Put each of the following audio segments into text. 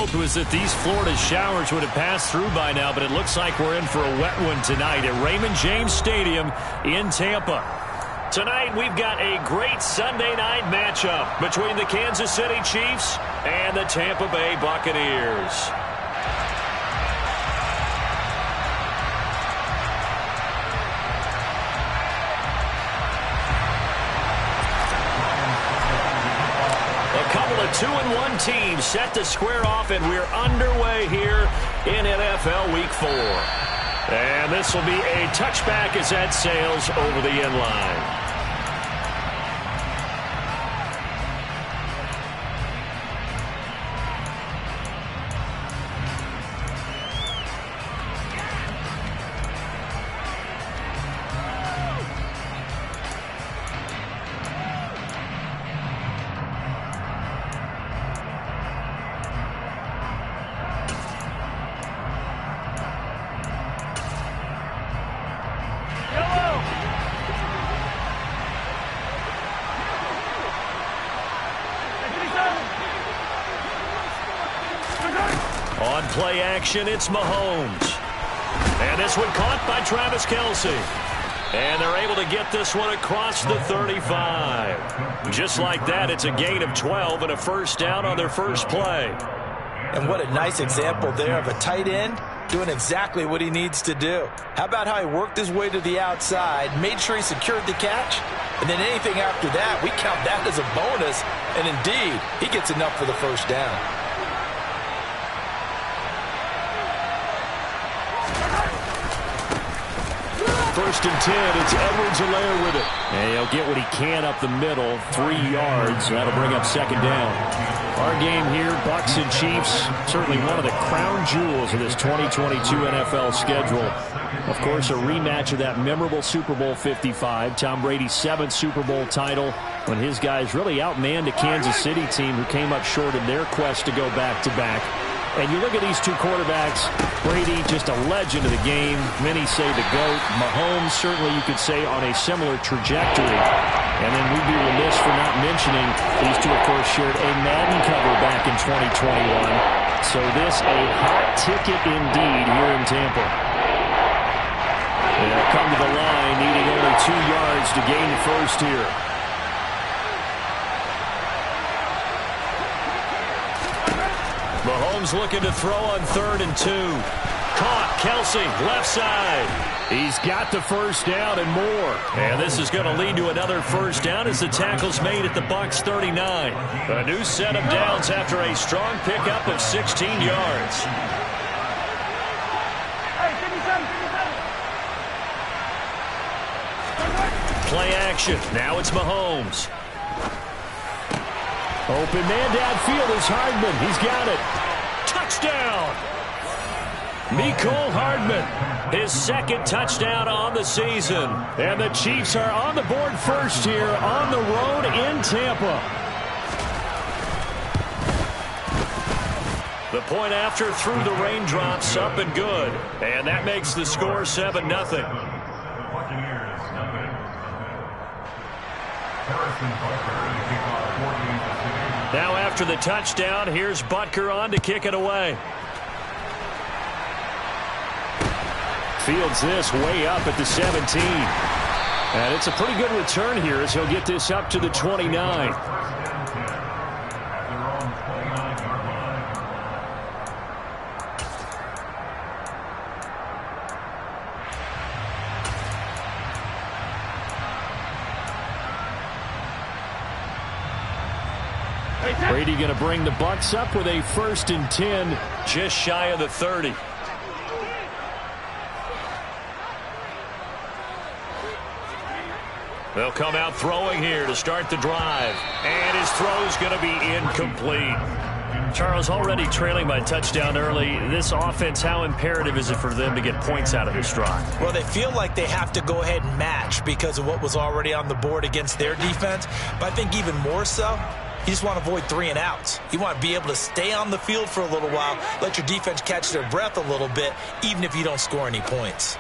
hope was that these Florida showers would have passed through by now, but it looks like we're in for a wet one tonight at Raymond James Stadium in Tampa. Tonight, we've got a great Sunday night matchup between the Kansas City Chiefs and the Tampa Bay Buccaneers. A couple of 2-1 teams set to square off, and we're underway here in NFL Week 4. And this will be a touchback as that sails over the end line. On play action, it's Mahomes. And this one caught by Travis Kelce. And they're able to get this one across the 35. Just like that, it's a gain of 12 and a first down on their first play. And what a nice example there of a tight end doing exactly what he needs to do. How about how he worked his way to the outside, made sure he secured the catch, and then anything after that, we count that as a bonus. And indeed, he gets enough for the first down. First and 10, it's Edwards-Helaire with it. And he'll get what he can up the middle, 3 yards. That'll bring up second down. Our game here, Bucs and Chiefs, certainly one of the crown jewels of this 2022 NFL schedule. Of course, a rematch of that memorable Super Bowl 55, Tom Brady's 7th Super Bowl title, when his guys really outmanned a Kansas City team who came up short in their quest to go back-to-back. And you look at these two quarterbacks, Brady, just a legend of the game. Many say the GOAT. Mahomes, certainly you could say, on a similar trajectory. And then we'd be remiss for not mentioning these two, of course, shared a Madden cover back in 2021. So this a hot ticket indeed here in Tampa. They'll come to the line, needing only 2 yards to gain the first here. Mahomes looking to throw on 3rd and 2. Caught, Kelce, left side. He's got the first down and more. And this is going to lead to another first down as the tackle's made at the Bucs 39. A new set of downs after a strong pickup of 16 yards. Play action. Now it's Mahomes. Open man downfield is Hardman. He's got it. Touchdown. Mecole Hardman, his 2nd touchdown on the season. And the Chiefs are on the board first here on the road in Tampa. The point after through the raindrops, up and good. And that makes the score 7-0. Now after the touchdown, here's Butker on to kick it away. Fields this way up at the 17. And it's a pretty good return here as he'll get this up to the 29. Brady going to bring the Bucs up with a 1st and 10, just shy of the 30. They'll come out throwing here to start the drive. And his throw's going to be incomplete. Charles, already trailing by touchdown early. This offense, how imperative is it for them to get points out of this drive? Well, they feel like they have to go ahead and match because of what was already on the board against their defense. But I think even more so, you just want to avoid 3 and outs. You want to be able to stay on the field for a little while, let your defense catch their breath a little bit, even if you don't score any points.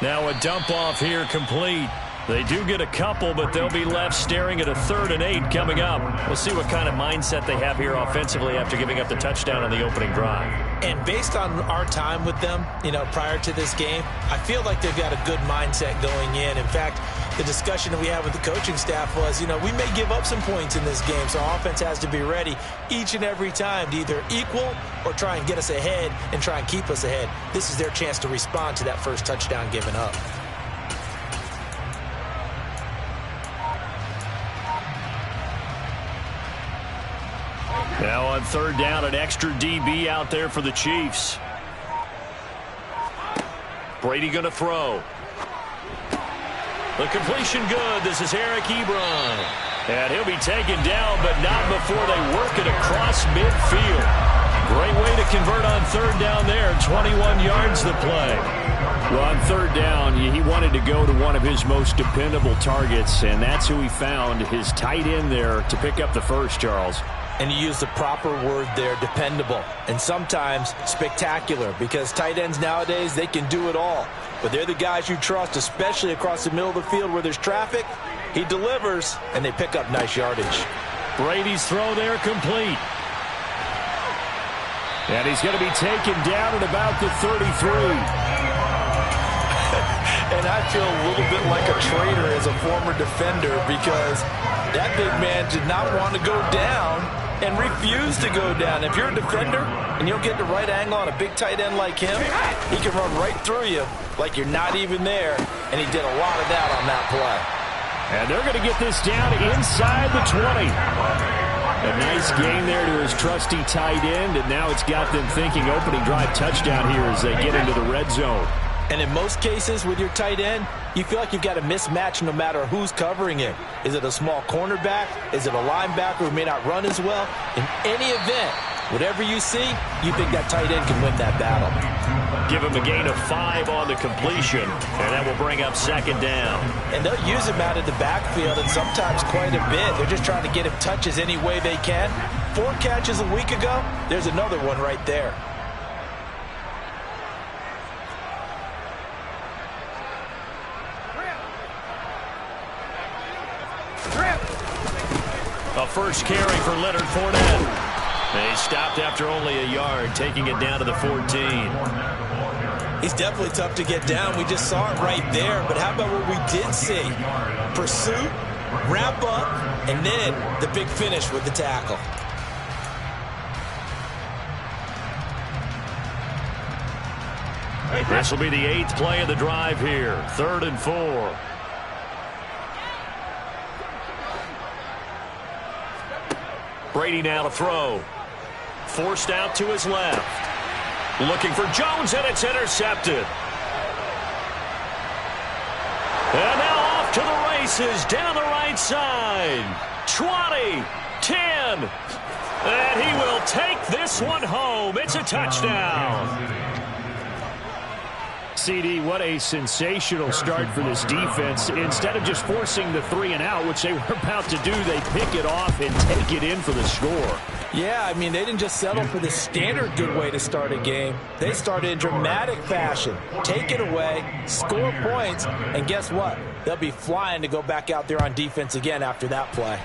Now a dump off here complete. They do get a couple, but they'll be left staring at a 3rd and 8 coming up. We'll see what kind of mindset they have here offensively after giving up the touchdown on the opening drive. And based on our time with them, prior to this game, I feel like they've got a good mindset going in. In fact, the discussion that we had with the coaching staff was, we may give up some points in this game, so our offense has to be ready each and every time to either equal or try and get us ahead and try and keep us ahead. This is their chance to respond to that first touchdown given up. Now on 3rd down, an extra DB out there for the Chiefs. Brady going to throw. The completion good. This is Eric Ebron. And he'll be taken down, but not before they work it across midfield. Great way to convert on 3rd down there. 21 yards the play. Well, on 3rd down, he wanted to go to one of his most dependable targets, and that's who he found, his tight end there, to pick up the first, Charles. And you use the proper word there, dependable, and sometimes spectacular, because tight ends nowadays, they can do it all. But they're the guys you trust, especially across the middle of the field where there's traffic. He delivers, and they pick up nice yardage. Brady's throw there complete. And he's going to be taken down at about the 33. And I feel a little bit like a traitor as a former defender, because that big man did not want to go down and refused to go down. If you're a defender and you don't get the right angle on a big tight end like him, he can run right through you like you're not even there, and he did a lot of that on that play. And they're going to get this down inside the 20. A nice game there to his trusty tight end, and now it's got them thinking opening drive touchdown here as they get into the red zone. And in most cases with your tight end, you feel like you've got a mismatch no matter who's covering him. Is it a small cornerback? Is it a linebacker who may not run as well? In any event, whatever you see, you think that tight end can win that battle. Give him a gain of 5 on the completion, and that will bring up 2nd down. And they'll use him out of the backfield, and sometimes quite a bit. They're just trying to get him touches any way they can. 4 catches a week ago, there's another one right there. A first carry for Leonard Fournette. They stopped after only a yard, taking it down to the 14. He's definitely tough to get down. We just saw it right there. But how about what we did see? Pursuit, wrap up, and then the big finish with the tackle. This will be the 8th play of the drive here. 3rd and 4. Brady now to throw. Forced out to his left. Looking for Jones, and it's intercepted. And now off to the races down the right side. 20, 10. And he will take this one home. It's a touchdown. CD, what a sensational start for this defense. Instead of just forcing the 3 and out, which they were about to do, they pick it off and take it in for the score. Yeah, I mean, they didn't just settle for the standard good way to start a game. They started in dramatic fashion. Take it away, score points, and guess what? They'll be flying to go back out there on defense again after that play.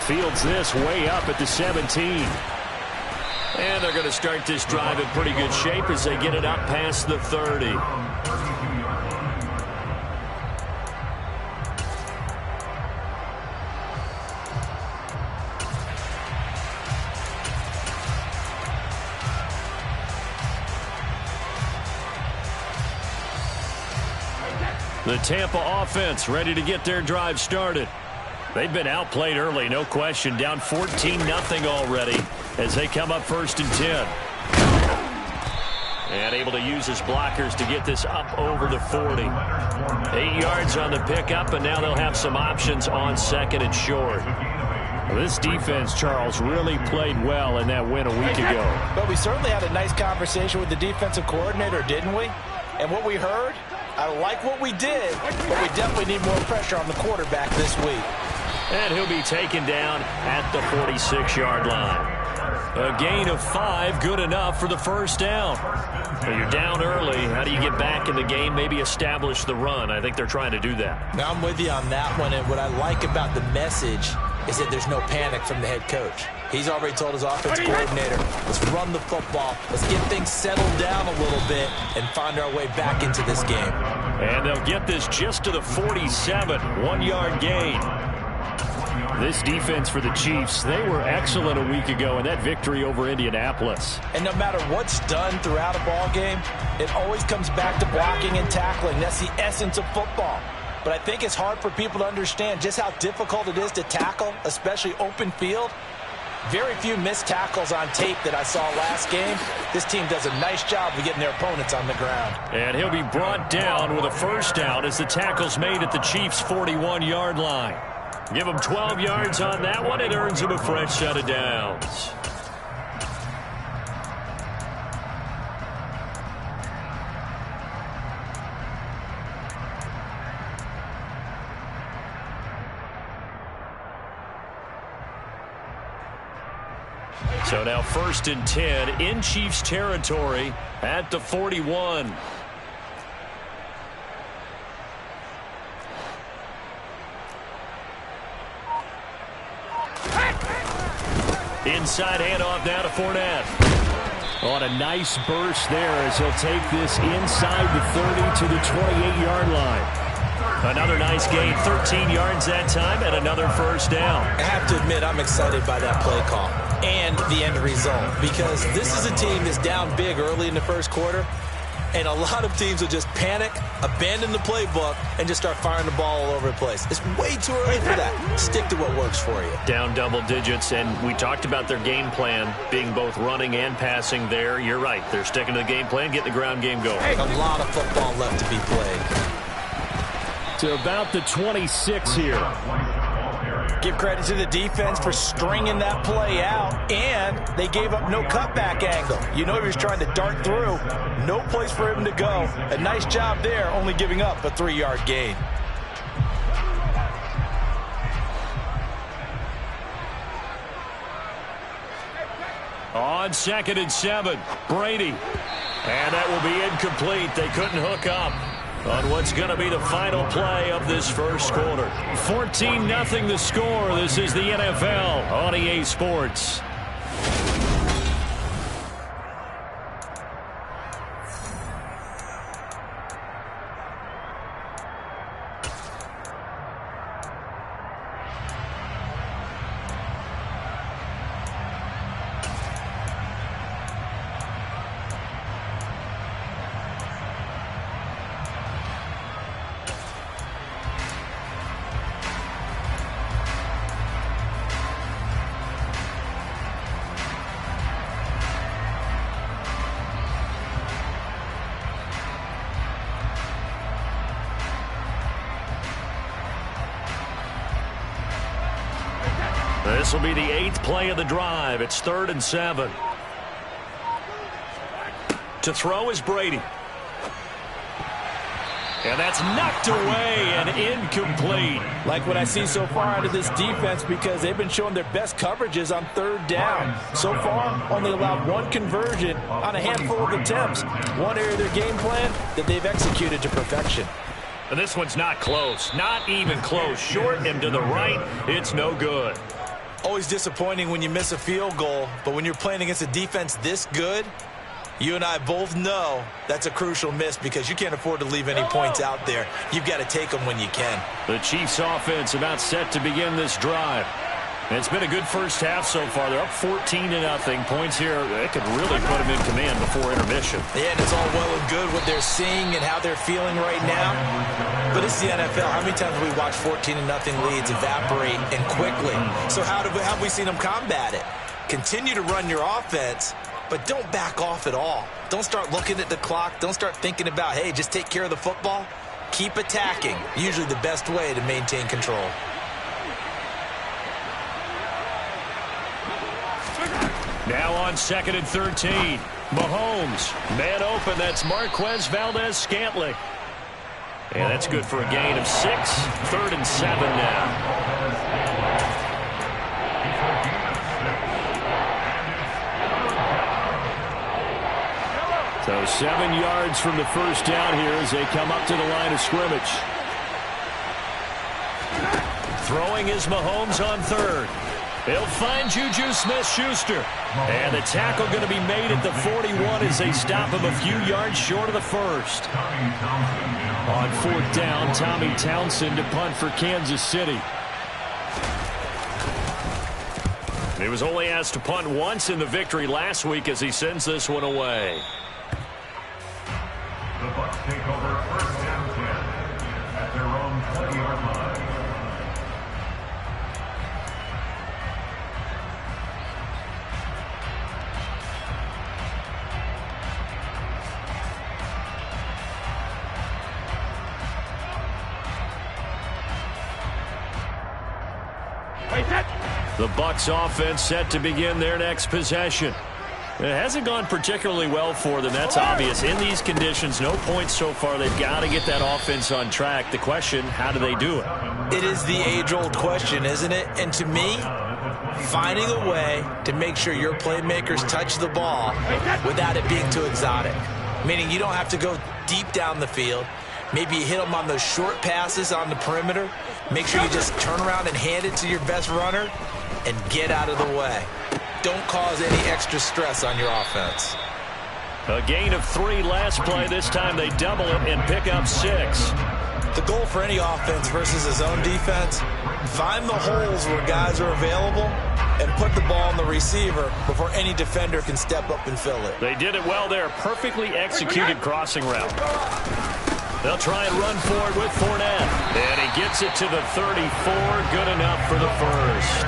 Fields this way up at the 17. And they're going to start this drive in pretty good shape as they get it up past the 30. The Tampa offense ready to get their drive started. They've been outplayed early, no question. Down 14-0 already as they come up 1st and 10. And able to use his blockers to get this up over the 40. 8 yards on the pickup, and now they'll have some options on 2nd and short. Well, this defense, Charles, really played well in that win a week ago. But we certainly had a nice conversation with the defensive coordinator, didn't we? And what we heard, I like what we did, but we definitely need more pressure on the quarterback this week. And he'll be taken down at the 46-yard line. A gain of 5, good enough for the first down. Well, you're down early. How do you get back in the game, maybe establish the run? I think they're trying to do that. Now, I'm with you on that one, and what I like about the message is that there's no panic from the head coach. He's already told his offensive coordinator, let's run the football, let's get things settled down a little bit and find our way back into this game. And they'll get this just to the 47, 1-yard gain. This defense for the Chiefs, they were excellent a week ago in that victory over Indianapolis. And no matter what's done throughout a ball game, it always comes back to blocking and tackling. That's the essence of football. But I think it's hard for people to understand just how difficult it is to tackle, especially open field. Very few missed tackles on tape that I saw last game. This team does a nice job of getting their opponents on the ground. And he'll be brought down with a first down as the tackle's made at the Chiefs' 41-yard line. Give him 12 yards on that one. It earns him a fresh set of downs. So now 1st and 10 in Chiefs territory at the 41. Inside handoff now to Fournette. On a nice burst there as he'll take this inside the 30 to the 28-yard line. Another nice gain, 13 yards that time, and another first down. I have to admit, I'm excited by that play call and the end result, because this is a team that's down big early in the first quarter, and a lot of teams will just panic, abandon the playbook, and just start firing the ball all over the place. It's way too early for that. Stick to what works for you. Down double digits, and we talked about their game plan being both running and passing there. You're right. They're sticking to the game plan, getting the ground game going. A lot of football left to be played. To about the 26 here. Give credit to the defense for stringing that play out, and they gave up no cutback angle. You know he was trying to dart through. No place for him to go. A nice job there, only giving up a 3-yard gain. On 2nd and 7, Brady. And that will be incomplete. They couldn't hook up on what's going to be the final play of this first quarter. 14-0 the score. This is the NFL on EA Sports. This will be the 8th play of the drive. It's 3rd and 7. To throw is Brady. And that's knocked away and incomplete. Like what I see so far out of this defense, because they've been showing their best coverages on 3rd down. So far, only allowed 1 conversion on a handful of attempts. One area of their game plan that they've executed to perfection. And this one's not close. Not even close. Short and to the right. It's no good. Always disappointing when you miss a field goal, but when you're playing against a defense this good, you and I both know that's a crucial miss because you can't afford to leave any points out there. You've got to take them when you can. The Chiefs offense about set to begin this drive. And it's been a good first half so far. They're up 14-0. Points here, they could really put them in command before intermission. Yeah, and it's all well and good what they're seeing and how they're feeling right now. But it's the NFL. How many times have we watched 14-0 leads evaporate and quickly? So how have we seen them combat it? Continue to run your offense, but don't back off at all. Don't start looking at the clock. Don't start thinking about, hey, just take care of the football. Keep attacking. Usually the best way to maintain control. Now on 2nd and 13. Mahomes, man open. That's Marquez Valdez-Scantling. And that's good for a gain of 6. 3rd and 7 now. So 7 yards from the first down here as they come up to the line of scrimmage. Throwing is Mahomes on third. He'll find Juju Smith-Schuster. And the tackle going to be made at the 41 as they stop him a few yards short of the first. On fourth down, Tommy Townsend to punt for Kansas City. He was only asked to punt once in the victory last week as he sends this one away. The Bucs take over first down 10 at their own 20-yard line. The Bucs offense set to begin their next possession. It hasn't gone particularly well for them. That's obvious. In these conditions, no points so far. They've got to get that offense on track. The question, how do they do it? It is the age-old question, isn't it? And to me, finding a way to make sure your playmakers touch the ball without it being too exotic. Meaning you don't have to go deep down the field. Maybe you hit them on those short passes on the perimeter. Make sure you just turn around and hand it to your best runner and get out of the way. Don't cause any extra stress on your offense. A gain of 3 last play. This time they double it and pick up 6. The goal for any offense versus his own defense, find the holes where guys are available and put the ball on the receiver before any defender can step up and fill it. They did it well there. Perfectly executed crossing route. They'll try and run forward with Fournette. And he gets it to the 34. Good enough for the first.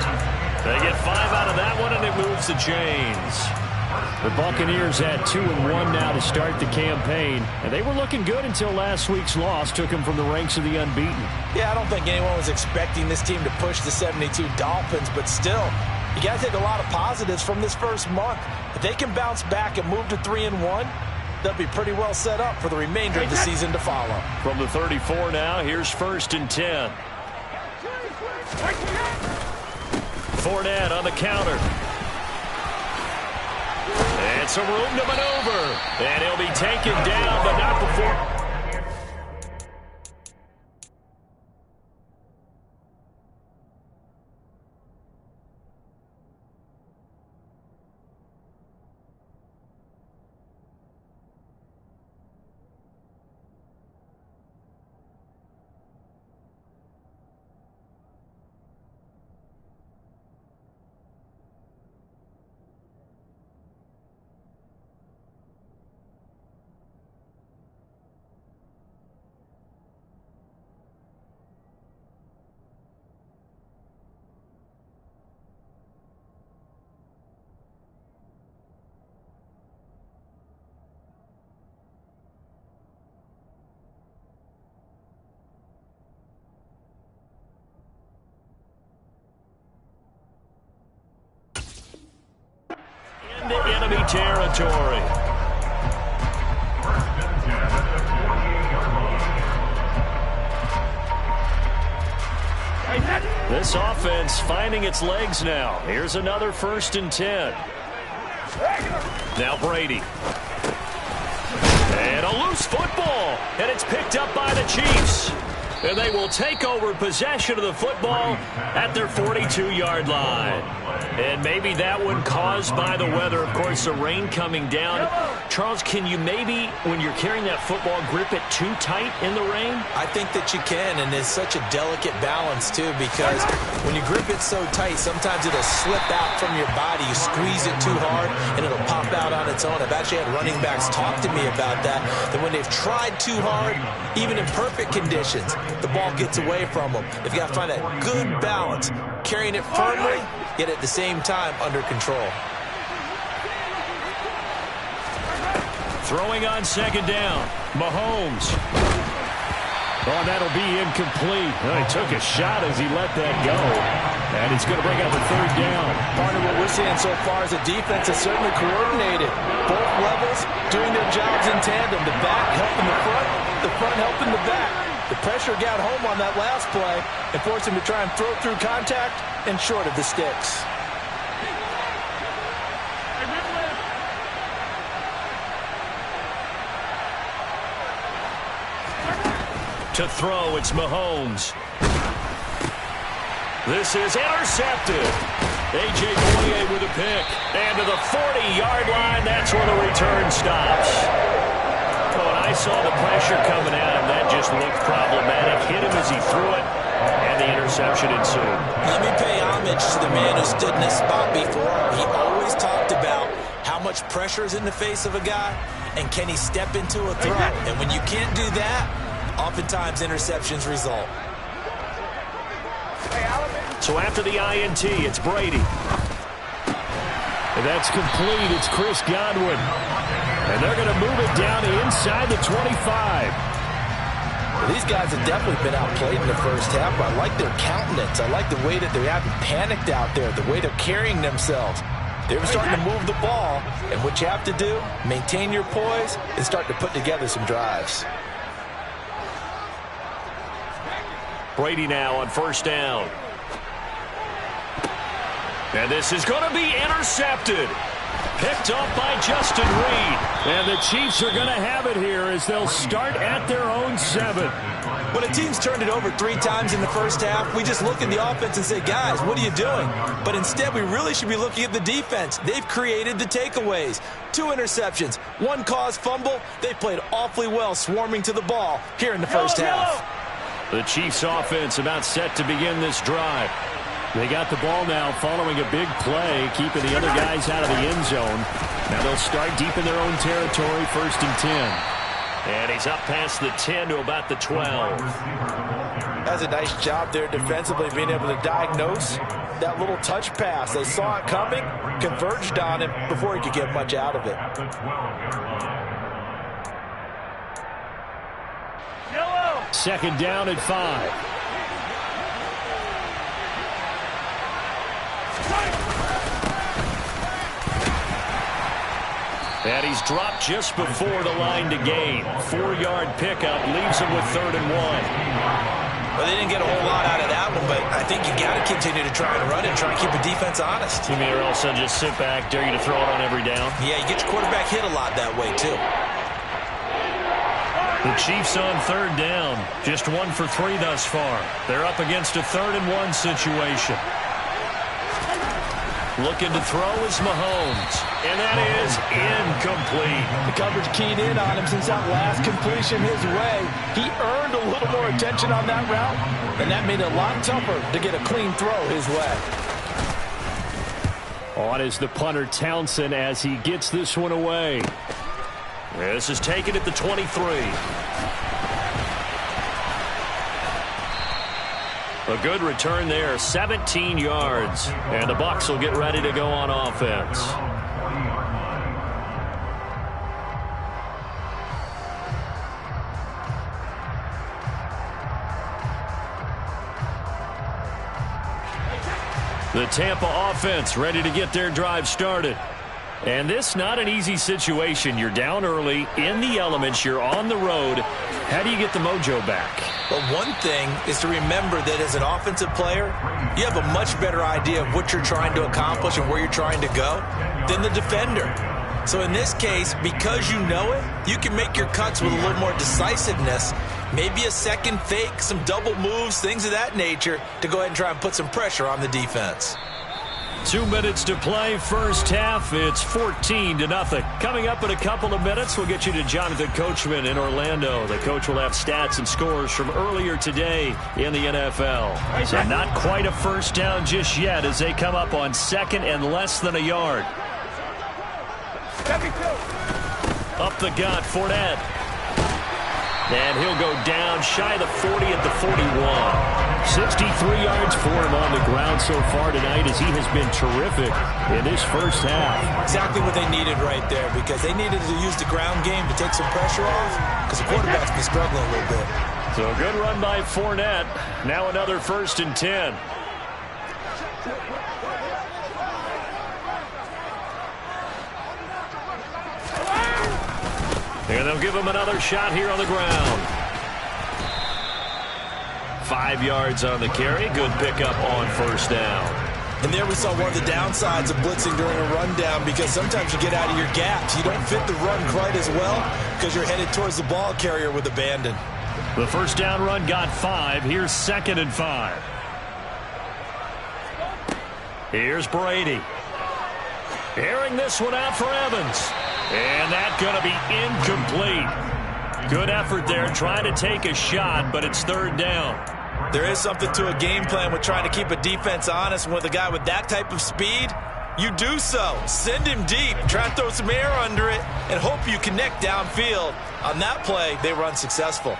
They get 5 out of that one, and it moves the chains. The Buccaneers had 2-1 now to start the campaign. And they were looking good until last week's loss took them from the ranks of the unbeaten. Yeah, I don't think anyone was expecting this team to push the 72 Dolphins, but still, you got to take a lot of positives from this first month. If they can bounce back and move to 3-1, they'll be pretty well set up for the remainder of the season to follow. From the 34 now, here's 1st and 10. Fournette on the counter. And some room to maneuver. And he'll be taken down, but not before. Into enemy territory. This offense finding its legs now. Here's another 1st and 10. Now Brady. And a loose football. And it's picked up by the Chiefs. And they will take over possession of the football at their 42-yard line. And maybe that one caused by the weather. Of course, the rain coming down. Charles, can you maybe, when you're carrying that football, grip it too tight in the rain? I think that you can, and it's such a delicate balance, too, because when you grip it so tight, sometimes it'll slip out from your body. You squeeze it too hard, and it'll pop out on its own. I've actually had running backs talk to me about that when they've tried too hard, even in perfect conditions, the ball gets away from them. They've got to find that good balance, carrying it firmly, yet at the same time under control. Throwing on 2nd down, Mahomes. Oh, that'll be incomplete. Oh, he took a shot as he let that go. And it's going to bring up a 3rd down. Part of what we're seeing so far is the defense is certainly coordinated. Both levels doing their jobs in tandem. The back helping the front helping the back. The pressure got home on that last play and forced him to try and throw through contact and short of the sticks. To throw, it's Mahomes. This is intercepted. A.J. Bouye with a pick. And to the 40-yard line, that's where the return stops. Oh, and I saw the pressure coming at him. That just looked problematic. Hit him as he threw it, and the interception ensued. Let me pay homage to the man who stood in this spot before. He always talked about how much pressure is in the face of a guy, and can he step into a throw. And when you can't do that, oftentimes interceptions result. So after the INT, it's Brady. And that's complete. It's Chris Godwin. And they're going to move it down inside the 25. Well, these guys have definitely been outplayed in the first half, but I like their countenance. I like the way that they haven't panicked out there, the way they're carrying themselves. They're starting to move the ball, and what you have to do, maintain your poise and start to put together some drives. Brady now on first down. And this is going to be intercepted. Picked off by Justin Reed. And the Chiefs are going to have it here as they'll start at their own 7. When a team's turned it over 3 times in the first half, we just look at the offense and say, guys, what are you doing? But instead, we really should be looking at the defense. They've created the takeaways. 2 interceptions, 1 caused fumble. They played awfully well swarming to the ball here in the first half. The Chiefs offense about set to begin this drive. They got the ball now following a big play, keeping the other guys out of the end zone. Now they'll start deep in their own territory, 1st and 10. And he's up past the 10 to about the 12. That's a nice job there defensively, being able to diagnose that little touch pass. They saw it coming, converged on him before he could get much out of it. Second down at 5. And he's dropped just before the line to gain. 4-yard pickup leaves him with 3rd and 1. Well, they didn't get a whole lot out of that one, but I think you got to continue to try and run it and try and keep the defense honest. You mean or else they'll just sit back, dare you to throw it on every down? Yeah, you get your quarterback hit a lot that way, too. The Chiefs on 3rd down. Just 1 for 3 thus far. They're up against a 3rd and 1 situation. Looking to throw is Mahomes. And that is incomplete. The coverage keyed in on him since that last completion his way. He earned a little more attention on that route, and that made it a lot tougher to get a clean throw his way. On is the punter Townsend as he gets this one away. This is taken at the 23. A good return there, 17 yards. And the Bucs will get ready to go on offense. The Tampa offense ready to get their drive started. And this not an easy situation. You're down early, in the elements, you're on the road. How do you get the mojo back? Well, one thing is to remember that as an offensive player, you have a much better idea of what you're trying to accomplish and where you're trying to go than the defender. So in this case, because you know it, you can make your cuts with a little more decisiveness, maybe a second fake, some double moves, things of that nature, to go ahead and try and put some pressure on the defense. 2 minutes to play, first half. It's 14-0. Coming up in a couple of minutes, we'll get you to Jonathan Coachman in Orlando. The coach will have stats and scores from earlier today in the NFL. So not quite a first down just yet as they come up on 2nd and less than a yard. Up the gut, Fournette. And he'll go down shy of the 40 at the 41. 63 yards for him on the ground so far tonight as he has been terrific in this first half. Exactly what they needed right there, because they needed to use the ground game to take some pressure off, because the quarterback's been struggling a little bit. So a good run by Fournette. Now another 1st and 10. And they'll give him another shot here on the ground. 5 yards on the carry. Good pickup on first down. And there we saw one of the downsides of blitzing during a rundown, because sometimes you get out of your gaps. You don't fit the run quite as well because you're headed towards the ball carrier with abandon. The first down run got 5. Here's 2nd and 5. Here's Brady. Airing this one out for Evans. And that's going to be incomplete. Good effort there trying to take a shot, but it's 3rd down. There is something to a game plan with trying to keep a defense honest. With a guy with that type of speed, you do so. Send him deep, try and throw some air under it, and hope you connect downfield. On that play, they were unsuccessful.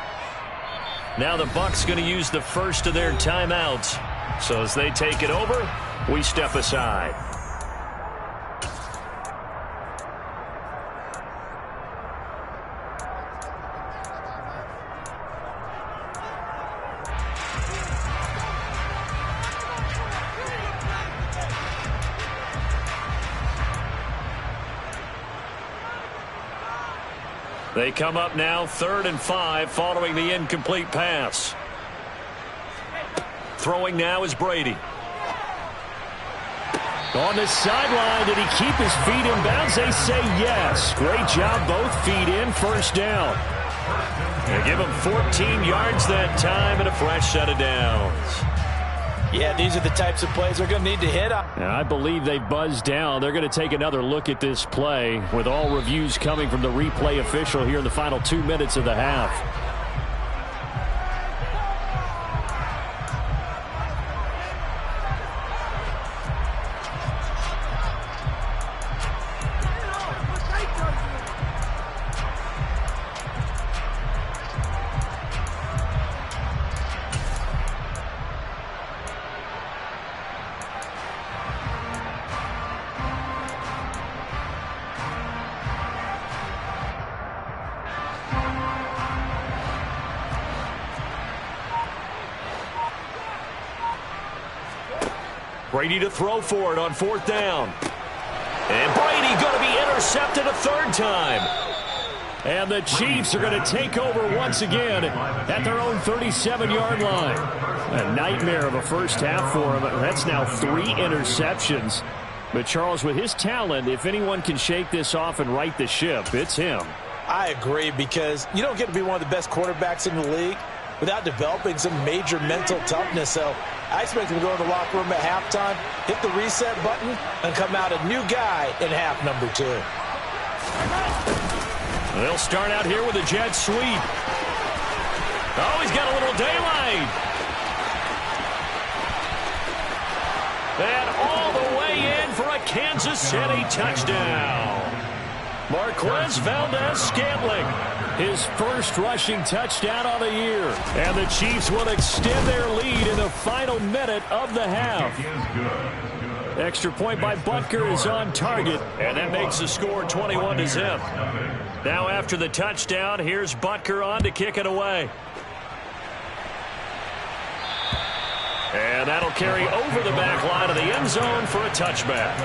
Now the Bucs going to use the first of their timeouts. So as they take it over, we step aside. They come up now 3rd and 5 following the incomplete pass. Throwing now is Brady. On the sideline, did he keep his feet in bounds? They say yes. Great job, both feet in, 1st down. They give him 14 yards that time and a fresh set of downs. Yeah, these are the types of plays they're going to need to hit on. And I believe they've buzzed down. They're going to take another look at this play with all reviews coming from the replay official here in the final 2 minutes of the half. Brady to throw for it on 4th down. And Brady going to be intercepted a 3rd time. And the Chiefs are going to take over once again at their own 37-yard line. A nightmare of a first half for him. That's now 3 interceptions. But Charles, with his talent, if anyone can shake this off and right the ship, it's him. I agree, because you don't get to be one of the best quarterbacks in the league without developing some major mental toughness. So I expect him to go in the locker room at halftime, hit the reset button, and come out a new guy in half number 2. They'll start out here with a jet sweep. Oh, he's got a little daylight. And all the way in for a Kansas City touchdown. Marquez Valdez-Scantling, his first rushing touchdown on the year. And the Chiefs will extend their lead in the final minute of the half. Extra point by Butker is on target, and that makes the score 21-0. Now after the touchdown, here's Butker on to kick it away. And that'll carry over the back line of the end zone for a touchback.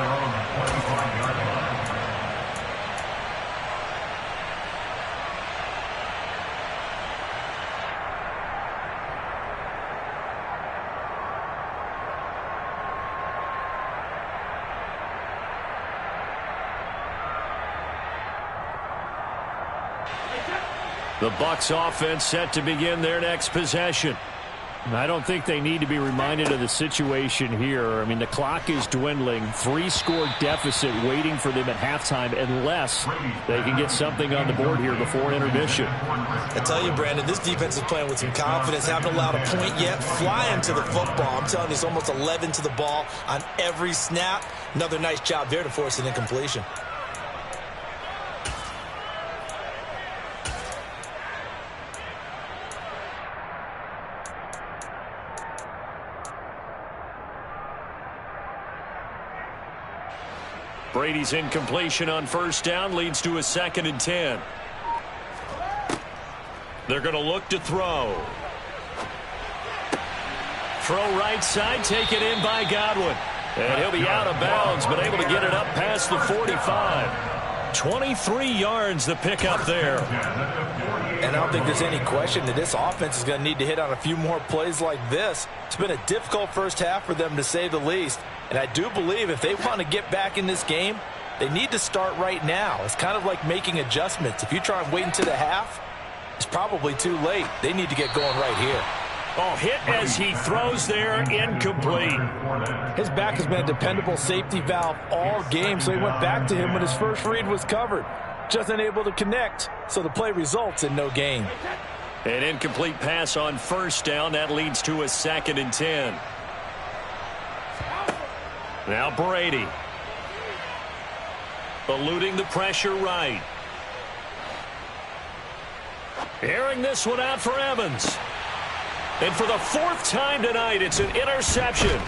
The Bucs offense set to begin their next possession. I don't think they need to be reminded of the situation here. I mean, the clock is dwindling. 3-score deficit waiting for them at halftime unless they can get something on the board here before intermission. I tell you, Brandon, this defense is playing with some confidence. Haven't allowed a point yet. Flying to the football. I'm telling you, it's almost 11 to the ball on every snap. Another nice job there to force an incompletion. Brady's incompletion on 1st down leads to a 2nd and 10. They're going to look to throw. Throw right side, taken in by Godwin. And he'll be out of bounds, but able to get it up past the 45. 23 yards the pickup there. And I don't think there's any question that this offense is going to need to hit on a few more plays like this. It's been a difficult first half for them, to say the least. And I do believe if they want to get back in this game, they need to start right now. It's kind of like making adjustments. If you try and wait until the half, It's probably too late. They need to get going right here. Oh, hit as he throws there, incomplete. His back has been a dependable safety valve all game, so he went back to him when his first read was covered. Just unable to connect, so the play results in no gain. An incomplete pass on first down. That leads to a 2nd and 10. Now Brady. Eluding the pressure right. Airing this one out for Evans. And for the 4th time tonight, it's an interception.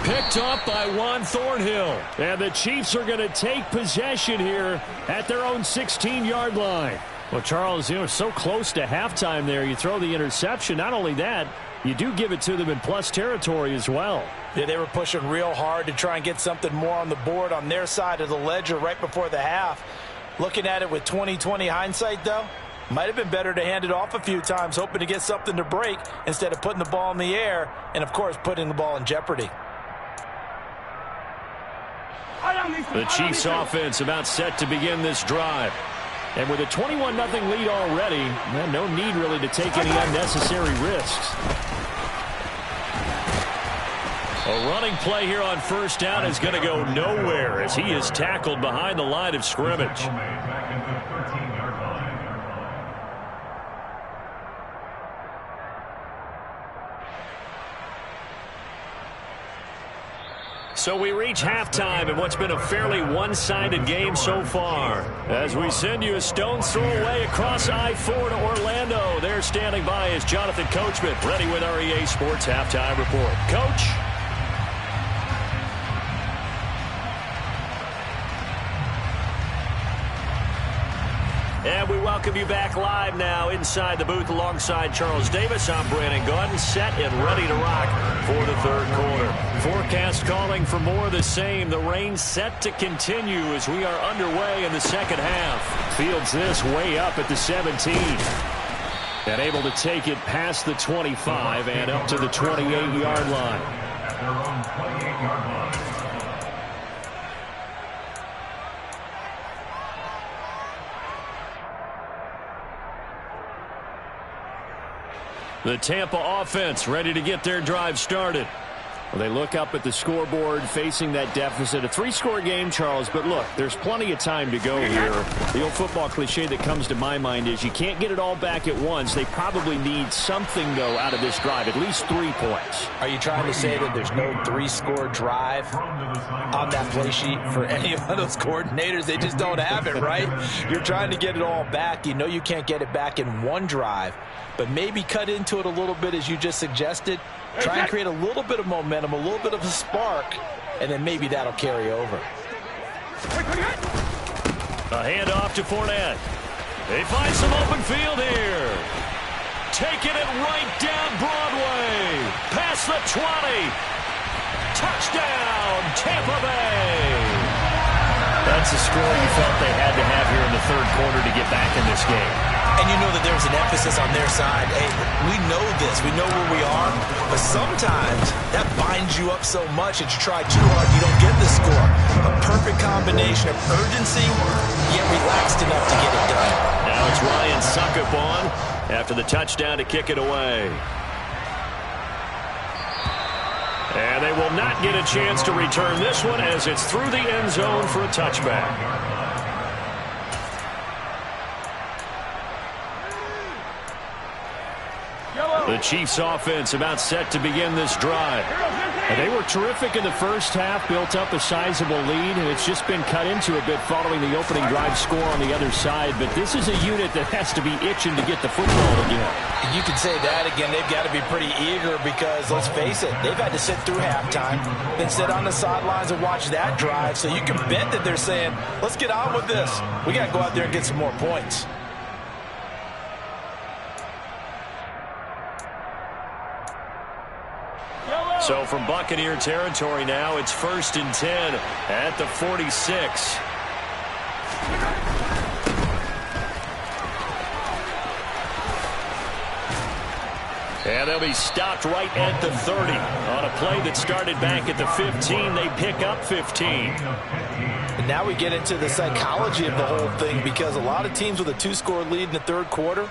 Picked up by Juan Thornhill. And the Chiefs are going to take possession here at their own 16-yard line. Well, Charles, so close to halftime there. You throw the interception. Not only that, you do give it to them in plus territory as well. Yeah, they were pushing real hard to try and get something more on the board on their side of the ledger right before the half. Looking at it with 20/20 hindsight, though, might have been better to hand it off a few times, hoping to get something to break instead of putting the ball in the air and, of course, putting the ball in jeopardy. The Chiefs offense about set to begin this drive. And with a 21-0 lead already, no need really to take any unnecessary risks. A running play here on first down is going to go nowhere as he is tackled behind the line of scrimmage. So we reach halftime in what's been a fairly one-sided game so far. As we send you a stone's throw away across I-4 to Orlando. There standing by is Jonathan Coachman, ready with our EA Sports Halftime Report. Coach? And we welcome you back live now inside the booth alongside Charles Davis. I'm Brandon Gaudin, set and ready to rock for the 3rd quarter. Forecast calling for more of the same. The rain set to continue as we are underway in the 2nd half. Fields this way up at the 17. And able to take it past the 25 and up to the 28-yard line. At their own 28-yard line. The Tampa offense ready to get their drive started. Well, they look up at the scoreboard facing that deficit. A 3-score game, Charles, but look, there's plenty of time to go here. The old football cliche that comes to my mind is you can't get it all back at once. They probably need something, though, out of this drive, at least 3 points. Are you trying to say that there's no 3-score drive on that play sheet for any of those coordinators? They just don't have it, right? You're trying to get it all back. You know you can't get it back in one drive, but maybe cut into it a little bit as you just suggested. Try and create a little bit of momentum, a little bit of a spark, and then maybe that'll carry over. A handoff to Fournette. They find some open field here. Taking it right down Broadway. Past the 20. Touchdown, Tampa Bay. That's the score you felt they had to have here in the 3rd quarter to get back in this game. And you know that there was an emphasis on their side. Hey, we know this. We know where we are. But sometimes that binds you up so much that you try too hard, you don't get the score. A perfect combination of urgency, yet relaxed enough to get it done. Now it's Ryan Suckup on after the touchdown to kick it away. And they will not get a chance to return this one as it's through the end zone for a touchback. The Chiefs offense about set to begin this drive. And they were terrific in the first half, built up a sizable lead, and it's just been cut into a bit following the opening drive score on the other side. But this is a unit that has to be itching to get the football again. You could say that again. They've got to be pretty eager because, let's face it, they've had to sit through halftime, then sit on the sidelines and watch that drive. So you can bet that they're saying, let's get on with this. We got to go out there and get some more points. So from Buccaneer territory now, it's 1st and 10 at the 46. And they'll be stopped right at the 30 on a play that started back at the 15. They pick up 15. And now we get into the psychology of the whole thing because a lot of teams with a 2-score lead in the 3rd quarter,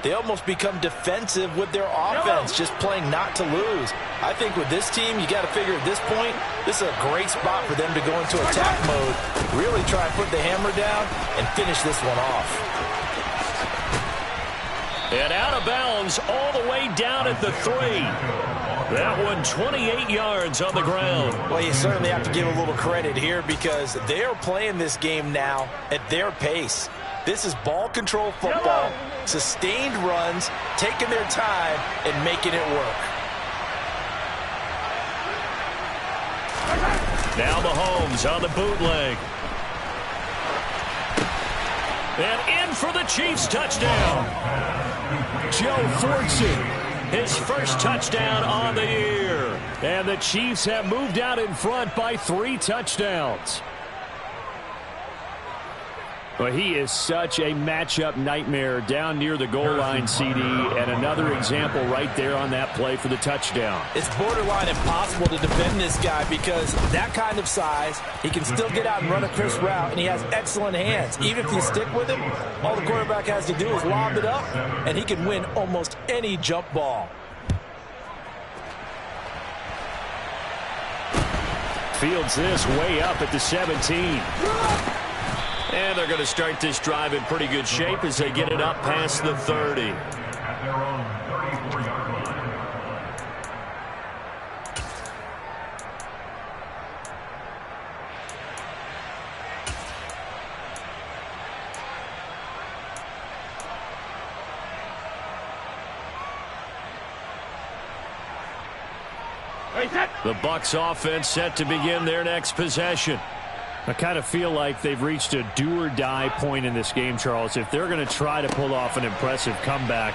they almost become defensive with their offense, just playing not to lose. I think with this team, you got to figure at this point, this is a great spot for them to go into attack mode, really try and put the hammer down and finish this one off. And out of bounds all the way down at the 3. That one 28 yards on the ground. Well, you certainly have to give a little credit here because they are playing this game now at their pace. This is ball control football, sustained runs, taking their time and making it work. Now Mahomes on the bootleg. And in for the Chiefs touchdown. Joe Fortson, his first touchdown on the year. And the Chiefs have moved out in front by 3 touchdowns. But he is such a matchup nightmare down near the goal line, CD, and another example right there on that play for the touchdown. It's borderline impossible to defend this guy because that kind of size, he can still get out and run a crisp route, and he has excellent hands. Even if you stick with him, all the quarterback has to do is lob it up, and he can win almost any jump ball. Fields this way up at the 17. And they're going to start this drive in pretty good shape as they get it up past the 30. At their own 34-yard line. The Bucs offense set to begin their next possession. I kind of feel like they've reached a do-or-die point in this game, Charles. If they're going to try to pull off an impressive comeback,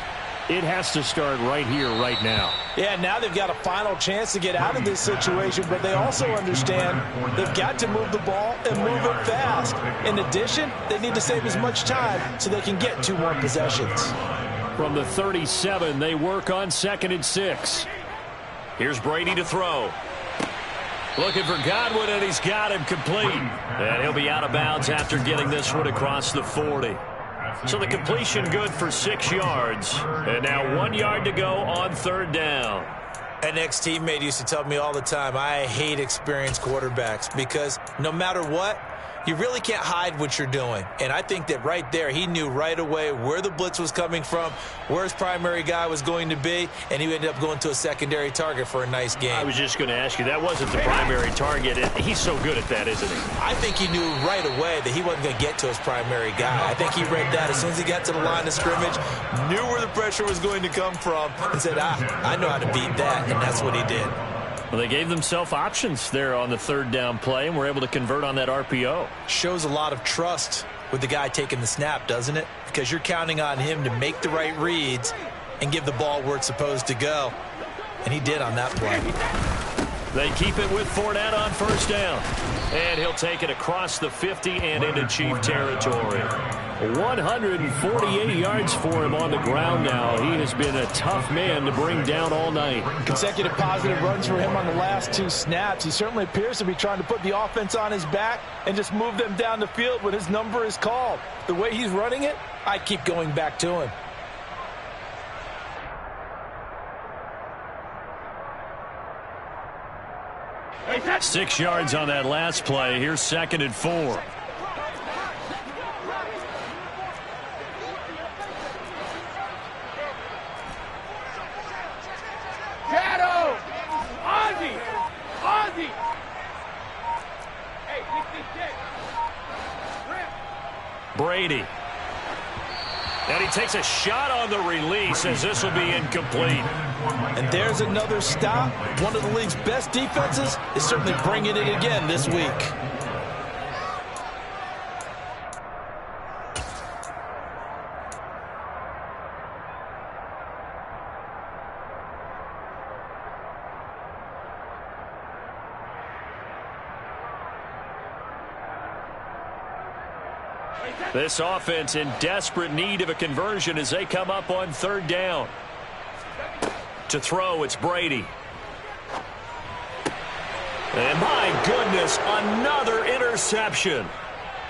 it has to start right here, right now. Yeah, now they've got a final chance to get out of this situation, but they also understand they've got to move the ball and move it fast. In addition, they need to save as much time so they can get 2 more possessions. From the 37, they work on 2nd and 6. Here's Brady to throw. Looking for Godwin, and he's got him complete. And he'll be out of bounds after getting this one across the 40. So the completion good for 6 yards. And now 1 yard to go on 3rd down. An ex-teammate used to tell me all the time, I hate experienced quarterbacks because no matter what, you really can't hide what you're doing. And I think that right there, he knew right away where the blitz was coming from, where his primary guy was going to be, and he ended up going to a secondary target for a nice game. I was just going to ask you, that wasn't the primary target. He's so good at that, isn't he? I think he knew right away that he wasn't going to get to his primary guy. I think he read that as soon as he got to the line of scrimmage, knew where the pressure was going to come from, and said, I know how to beat that, and that's what he did. Well, they gave themselves options there on the 3rd down play and were able to convert on that RPO. Shows a lot of trust with the guy taking the snap, doesn't it? Because you're counting on him to make the right reads and give the ball where it's supposed to go. And he did on that play. They keep it with Fournette on 1st down. And he'll take it across the 50 and into Chief territory. 148 yards for him on the ground now. He has been a tough man to bring down all night. Consecutive positive runs for him on the last 2 snaps. He certainly appears to be trying to put the offense on his back and just move them down the field when his number is called. The way he's running it, I keep going back to him. Hey, 6 yards on that last play. Here's 2nd and 4. Brady. And he takes a shot on the release as this will be incomplete. And there's another stop. One of the league's best defenses is certainly bringing it again this week. This offense in desperate need of a conversion as they come up on 3rd down. To throw, it's Brady. And my goodness, another interception.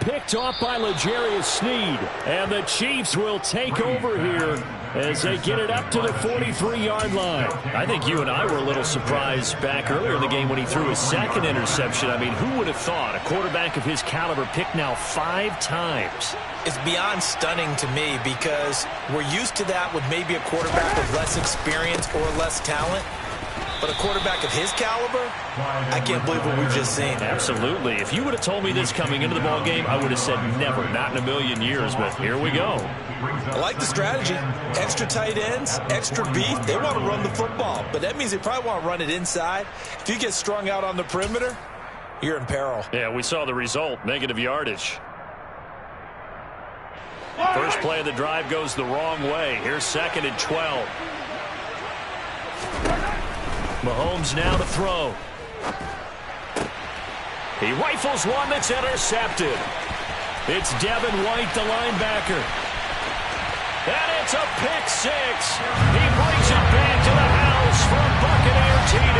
Picked off by L'Jarius Sneed. And the Chiefs will take over here as they get it up to the 43-yard line. I think you and I were a little surprised back earlier in the game when he threw his second interception. I mean, who would have thought a quarterback of his caliber picked now 5 times? It's beyond stunning to me because we're used to that with maybe a quarterback with less experience or less talent. But a quarterback of his caliber, I can't believe what we've just seen. Absolutely. If you would have told me this coming into the ball game, I would have said never, not in a million years. But here we go. I like the strategy. Extra tight ends, extra beef. They want to run the football, but that means they probably want to run it inside. If you get strung out on the perimeter, you're in peril. Yeah, we saw the result, negative yardage. First play of the drive goes the wrong way. Here's 2nd and 12. Mahomes now to throw. He rifles one that's intercepted. It's Devin White, the linebacker. And it's a pick 6. He brings it back to the house for Buccaneer TD.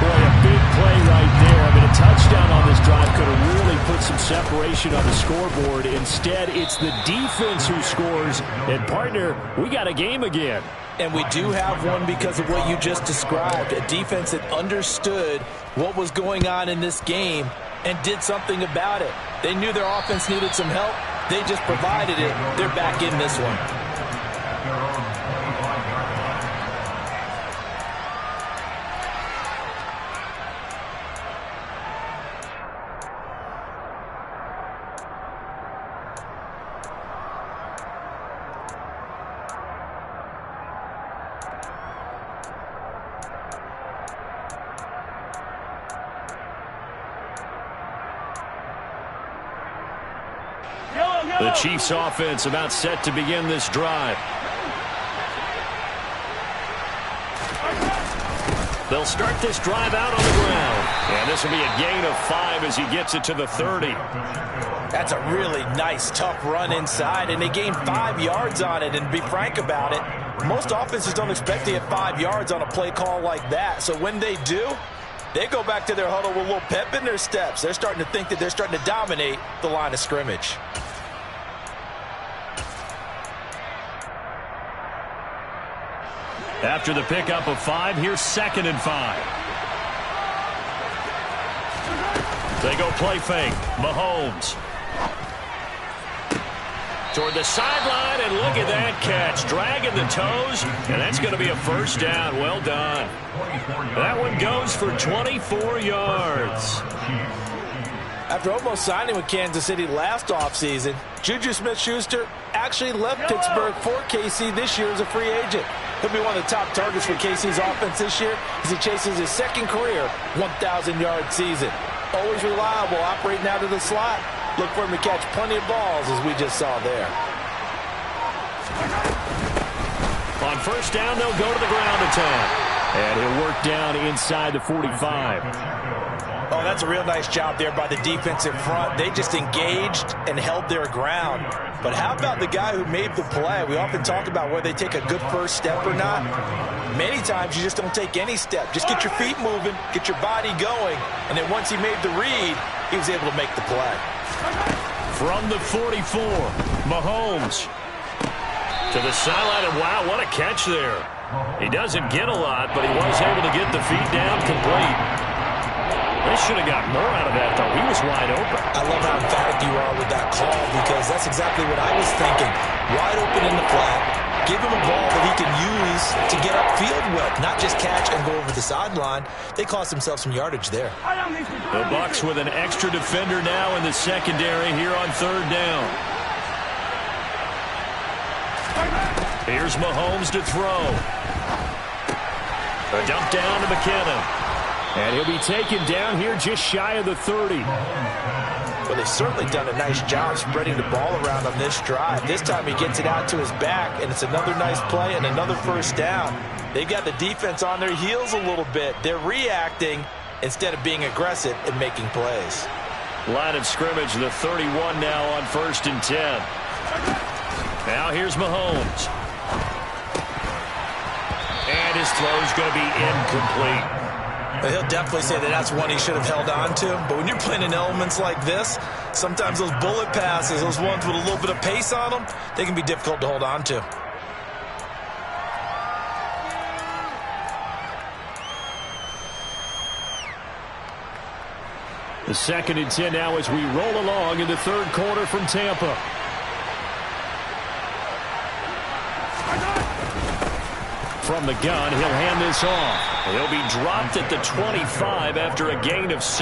Boy, a big play right there. I mean, a touchdown on this drive could have really put some separation on the scoreboard. Instead, it's the defense who scores. And, partner, we got a game again. And we do have one because of what you just described. A defense that understood what was going on in this game and did something about it. They knew their offense needed some help. They just provided it. They're back in this one. The Chiefs offense about set to begin this drive. They'll start this drive out on the ground. And this will be a gain of 5 as he gets it to the 30. That's a really nice, tough run inside, and they gained 5 yards on it. And to be frank about it, most offenses don't expect to get 5 yards on a play call like that. So when they do, they go back to their huddle with a little pep in their steps. They're starting to think that they're starting to dominate the line of scrimmage. After the pickup of 5, here's 2nd and 5. They go play fake. Mahomes. Toward the sideline, and look at that catch. Dragging the toes, and that's going to be a first down. Well done. That one goes for 24 yards. After almost signing with Kansas City last offseason, Juju Smith-Schuster actually left Pittsburgh for KC this year as a free agent. He'll be one of the top targets for KC's offense this year as he chases his second career 1,000-yard season. Always reliable, operating out of the slot. Look for him to catch plenty of balls, as we just saw there. On first down, they'll go to the ground attack. And he'll work down inside the 45. Oh, that's a real nice job there by the defense in front. They just engaged and held their ground. But how about the guy who made the play? We often talk about whether they take a good first step or not. Many times you just don't take any step. Just get your feet moving, get your body going, and then once he made the read, he was able to make the play. From the 44, Mahomes to the sideline, and wow, what a catch there. He doesn't get a lot, but he was able to get the feet down complete. They should have got more out of that, though. He was wide open. I love how emphatic you are with that call because that's exactly what I was thinking. Wide open in the flat. Give him a ball that he can use to get upfield with, not just catch and go over the sideline. They cost themselves some yardage there. The Bucs with an extra defender now in the secondary here on 3rd down. Here's Mahomes to throw. A dump down to McKinnon. And he'll be taken down here just shy of the 30. Well, they've certainly done a nice job spreading the ball around on this drive. This time he gets it out to his back, and it's another nice play and another first down. They've got the defense on their heels a little bit. They're reacting instead of being aggressive and making plays. Line of scrimmage, the 31 now on 1st and 10. Now here's Mahomes. And his throw's going to be incomplete. He'll definitely say that that's one he should have held on to. But when you're playing in elements like this, sometimes those bullet passes, those ones with a little bit of pace on them, they can be difficult to hold on to. The 2nd and 10 now as we roll along in the 3rd quarter from Tampa. From the gun, he'll hand this off. He'll be dropped at the 25 after a gain of 6.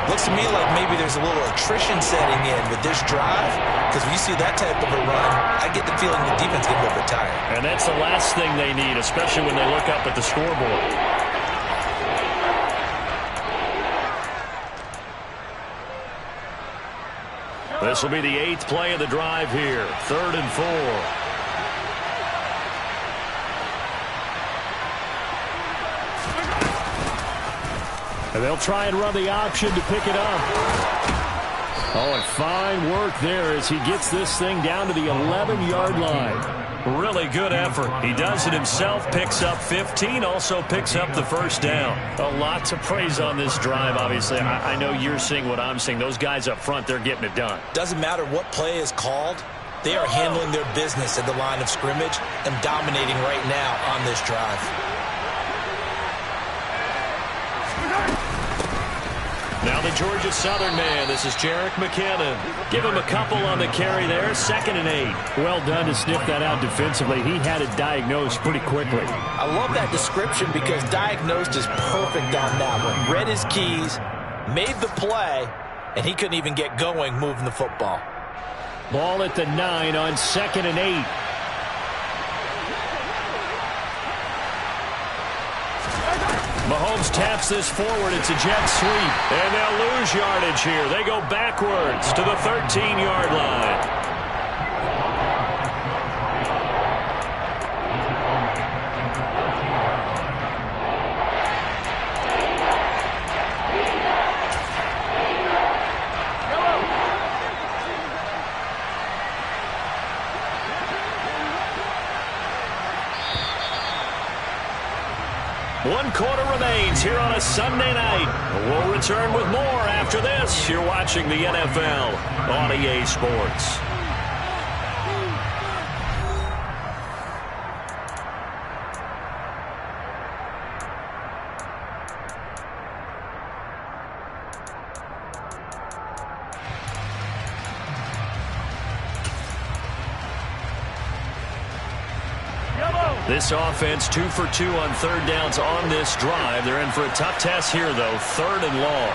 Looks to me like maybe there's a little attrition setting in with this drive, because when you see that type of a run, I get the feeling the defense gets a little bit tired. And that's the last thing they need, especially when they look up at the scoreboard. This will be the 8th play of the drive here. 3rd and 4. And they'll try and run the option to pick it up. Oh, and fine work there as he gets this thing down to the 11-yard line. Really good effort. He does it himself, picks up 15, also picks up the first down. A lot to praise on this drive, obviously. I know you're seeing what I'm seeing. Those guys up front, they're getting it done. Doesn't matter what play is called. They are handling their business at the line of scrimmage and dominating right now on this drive. Now the Georgia Southern man. This is Jerick McKinnon. Give him a couple on the carry there. 2nd and 8. Well done to sniff that out defensively. He had it diagnosed pretty quickly. I love that description because diagnosed is perfect on that one. Read his keys, made the play, and he couldn't even get going moving the football. Ball at the 9 on 2nd and 8. Mahomes taps this forward. It's a jet sweep. And they'll lose yardage here. They go backwards to the 13-yard line. One quarter remains here on a Sunday night. We'll return with more after this. You're watching the NFL on EA Sports. This offense 2 for 2 on 3rd downs on this drive. They're in for a tough test here, though. 3rd and long.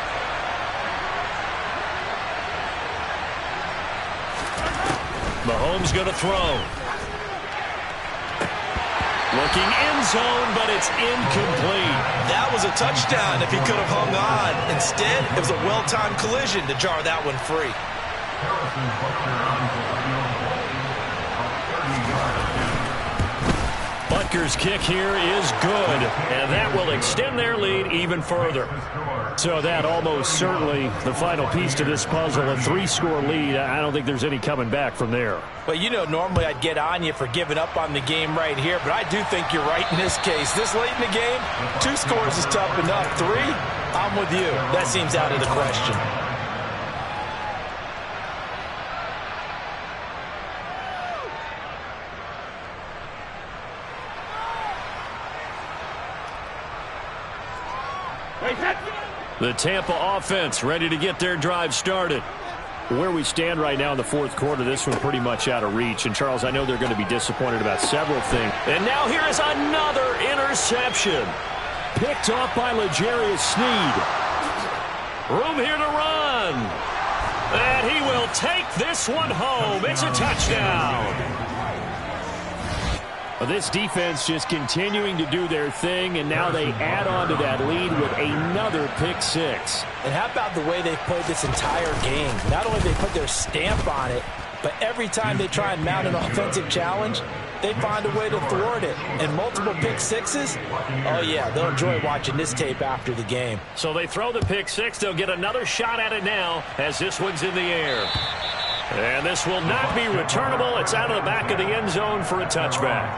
Mahomes going to throw. Looking end zone, but it's incomplete. That was a touchdown if he could have hung on. Instead, it was a well-timed collision to jar that one free. Butker's kick here is good, and that will extend their lead even further. So that almost certainly the final piece to this puzzle, a 3-score lead. I don't think there's any coming back from there. Well, you know, normally I'd get on you for giving up on the game right here, but I do think you're right in this case. This late in the game, 2 scores is tough enough. 3, I'm with you. That seems out of the question. The Tampa offense ready to get their drive started. Where we stand right now in the 4th quarter, this one pretty much out of reach. And, Charles, I know they're going to be disappointed about several things. And now here is another interception. Picked off by L'Jarius Sneed. Room here to run. And he will take this one home. It's a touchdown. Well, this defense just continuing to do their thing, and now they add on to that lead with another pick 6. And how about the way they've played this entire game? Not only they put their stamp on it, but every time they try and mount an offensive challenge, they find a way to thwart it. And multiple pick 6s, oh yeah, they'll enjoy watching this tape after the game. So they throw the pick 6. They'll get another shot at it now as this one's in the air. And this will not be returnable. It's out of the back of the end zone for a touchback.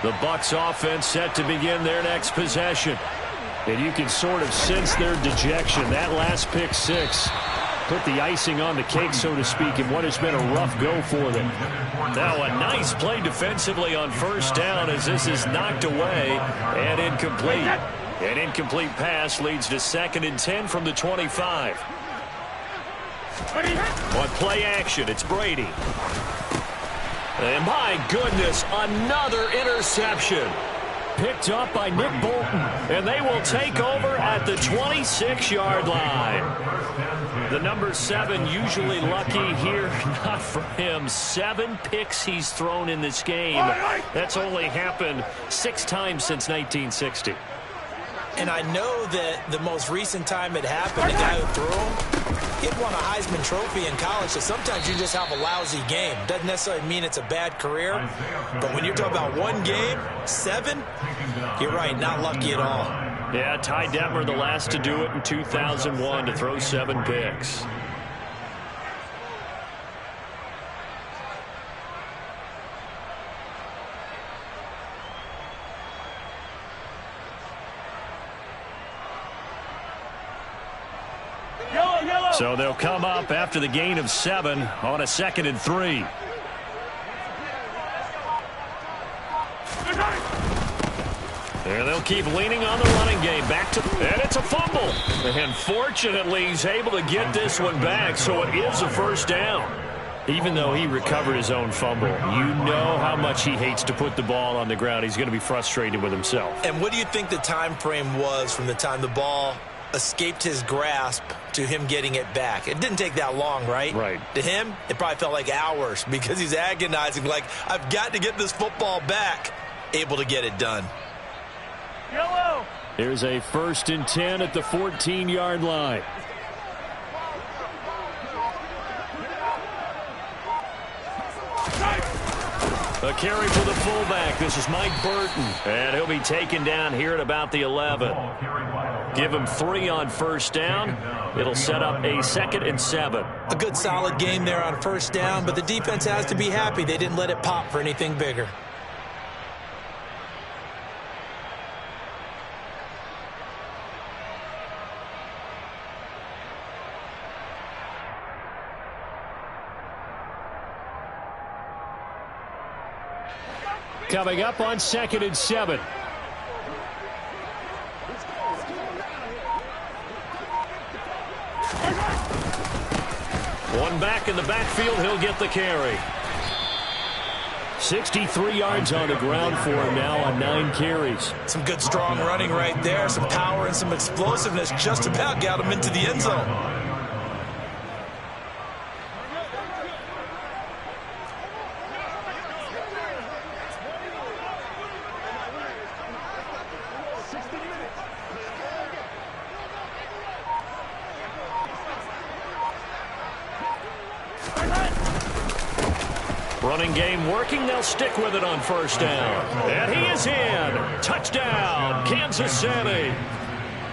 The Bucs offense set to begin their next possession. And you can sort of sense their dejection. That last pick six put the icing on the cake, so to speak, in what has been a rough go for them. Now a nice play defensively on first down as this is knocked away and incomplete. An incomplete pass leads to 2nd and 10 from the 25. On play action, it's Brady. And my goodness, another interception. Picked up by Nick Bolton, and they will take over at the 26-yard line. The number 7 usually lucky here, not for him. 7 picks he's thrown in this game. That's only happened 6 times since 1960. And I know that the most recent time it happened, the guy who threw him, he won a Heisman Trophy in college, so sometimes you just have a lousy game. Doesn't necessarily mean it's a bad career, but when you're talking about one game, 7, you're right, not lucky at all. Yeah, Ty Detmer, the last to do it in 2001, to throw 7 picks. So they'll come up after the gain of 7 on a 2nd and 3. And they'll keep leaning on the running game. Back to, and it's a fumble. And fortunately, he's able to get this one back, so it is a first down. Even though he recovered his own fumble, you know how much he hates to put the ball on the ground. He's going to be frustrated with himself. And what do you think the time frame was from the time the ball escaped his grasp to him getting it back? It didn't take that long, right? Right. To him, it probably felt like hours because he's agonizing, like, I've got to get this football back. Able to get it done. Here's a 1st and 10 at the 14-yard line. A carry for the fullback. This is Mike Burton. And he'll be taken down here at about the 11. Give him 3 on first down. It'll set up a 2nd and 7. A good solid game there on first down, but the defense has to be happy they didn't let it pop for anything bigger. Coming up on 2nd and 7. One back in the backfield, he'll get the carry. 63 yards on the ground for him now on 9 carries. Some good strong running right there, some power and some explosiveness, just about got him into the end zone. Running game working. They'll stick with it on first down. And he is in. Touchdown, Kansas City.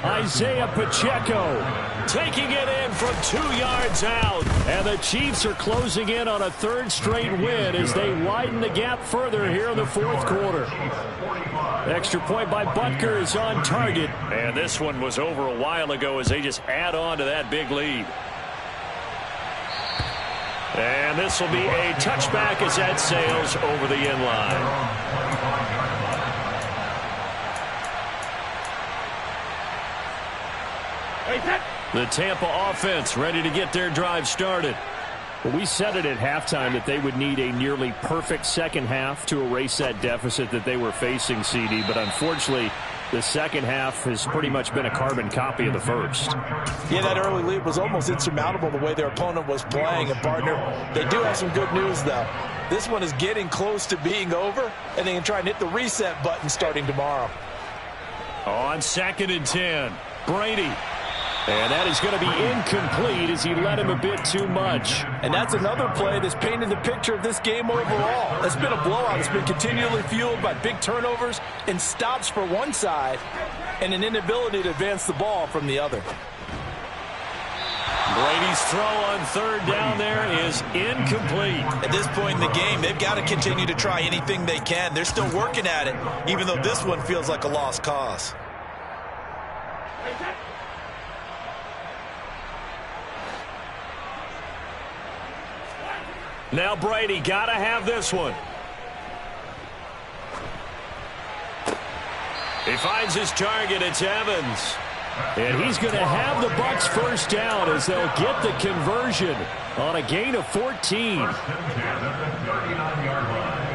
Isaiah Pacheco Taking it in from 2 yards out. And the Chiefs are closing in on a 3rd straight win as they widen the gap further here in the 4th quarter. Extra point by Butker is on target. And this one was over a while ago as they just add on to that big lead. And this will be a touchback as that sails over the end line. The Tampa offense ready to get their drive started. Well, we said it at halftime that they would need a nearly perfect second half to erase that deficit that they were facing, CD. But unfortunately, the second half has pretty much been a carbon copy of the first. Yeah, that early lead was almost insurmountable the way their opponent was playing. And, partner, they do have some good news, though. This one is getting close to being over, and they can try and hit the reset button starting tomorrow. On 2nd and 10, Brady. And that is going to be incomplete as he led him a bit too much. And that's another play that's painted the picture of this game overall. It's been a blowout. It's been continually fueled by big turnovers and stops for one side and an inability to advance the ball from the other. Brady's throw on third down there is incomplete. At this point in the game, they've got to continue to try anything they can. They're still working at it, even though this one feels like a lost cause. Now Brady got to have this one. He finds his target. It's Evans. And he's going to have the Bucs first down as they'll get the conversion on a gain of 14. First and 10 at the 39-yard line.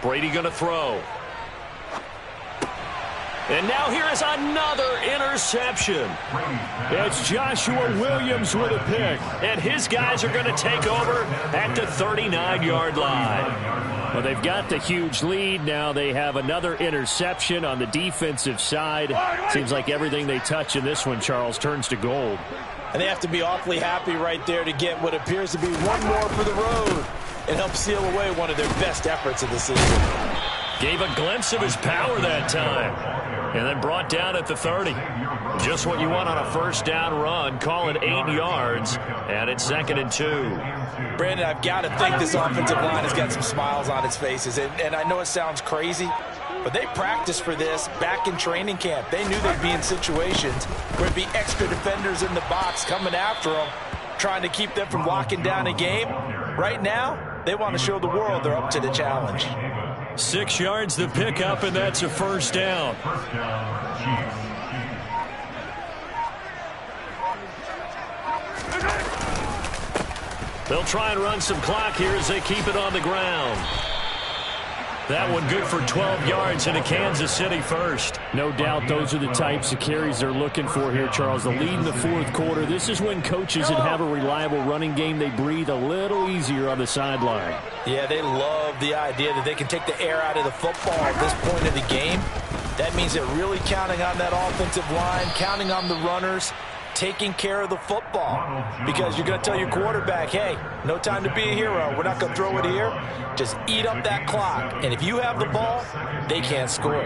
Brady going to throw. And now here is another interception. It's Joshua Williams with a pick. And his guys are going to take over at the 39-yard line. Well, they've got the huge lead. Now they have another interception on the defensive side. Seems like everything they touch in this one, Charles, turns to gold. And they have to be awfully happy right there to get what appears to be one more for the road and help seal away one of their best efforts of the season. Gave a glimpse of his power that time. And then brought down at the 30. Just what you want on a first down run. Call it 8 yards. And it's 2nd and 2. Brandon, I've got to think this offensive line has got some smiles on its faces. And I know it sounds crazy, but they practiced for this back in training camp. They knew they'd be in situations where it'd be extra defenders in the box coming after them, trying to keep them from locking down a game. Right now, they want to show the world they're up to the challenge. 6 yards to pick up, and that's a first down. First down, Chiefs. They'll try and run some clock here as they keep it on the ground. That one good for 12 yards into Kansas City first. No doubt those are the types of carries they're looking for here, Charles. The lead in the fourth quarter. This is when coaches that have a reliable running game, they breathe a little easier on the sideline. Yeah, they love the idea that they can take the air out of the football at this point of the game. That means they're really counting on that offensive line, counting on the runners, taking care of the football. Because you're going to tell your quarterback, hey, no time to be a hero. We're not going to throw it here. Just eat up that clock. And if you have the ball, they can't score.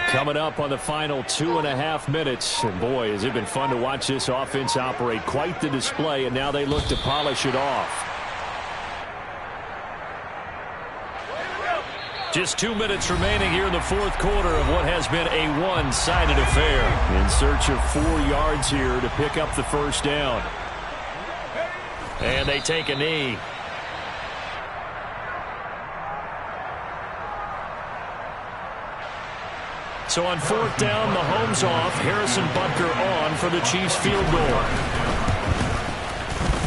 Coming up on the final 2.5 minutes. And boy, has it been fun to watch this offense operate. Quite the display, and now they look to polish it off. Just 2 minutes remaining here in the fourth quarter of what has been a one-sided affair. In search of 4 yards here to pick up the first down. And they take a knee. So on fourth down, Mahomes off. Harrison Butker on for the Chiefs field goal.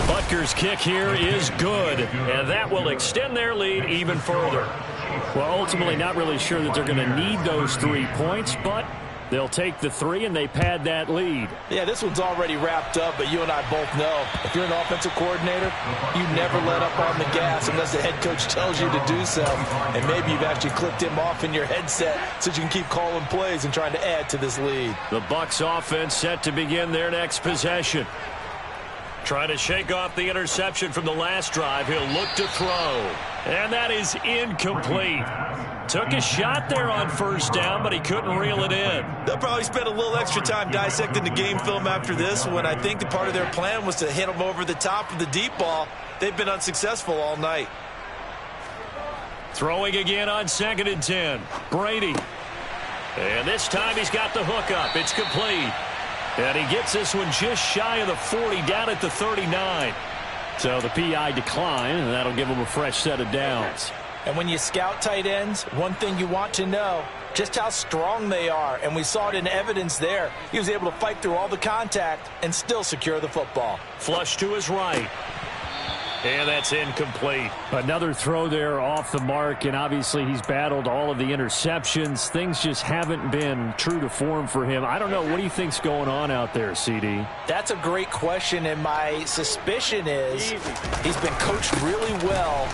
Butker's kick here is good, and that will extend their lead even further. Well, ultimately not really sure that they're going to need those 3 points, but they'll take the 3 and they pad that lead. Yeah, this one's already wrapped up, but you and I both know if you're an offensive coordinator, you never let up on the gas unless the head coach tells you to do so. And maybe you've actually clicked him off in your headset so you can keep calling plays and trying to add to this lead. The Bucs offense set to begin their next possession. Trying to shake off the interception from the last drive. He'll look to throw. And that is incomplete. Took a shot there on first down, but he couldn't reel it in. They'll probably spend a little extra time dissecting the game film after this when I think the part of their plan was to hit him over the top of the deep ball. They've been unsuccessful all night. Throwing again on 2nd and 10. Brady. And this time he's got the hook up. It's complete. And he gets this one just shy of the 40, down at the 39. So the PI decline, and that'll give him a fresh set of downs. And when you scout tight ends, one thing you want to know, just how strong they are. And we saw it in evidence there. He was able to fight through all the contact and still secure the football. Flush to his right. And that's incomplete. Another throw there off the mark, and obviously he's battled all of the interceptions. Things just haven't been true to form for him. I don't know. What do you think's going on out there, CD? That's a great question, and my suspicion is he's been coached really well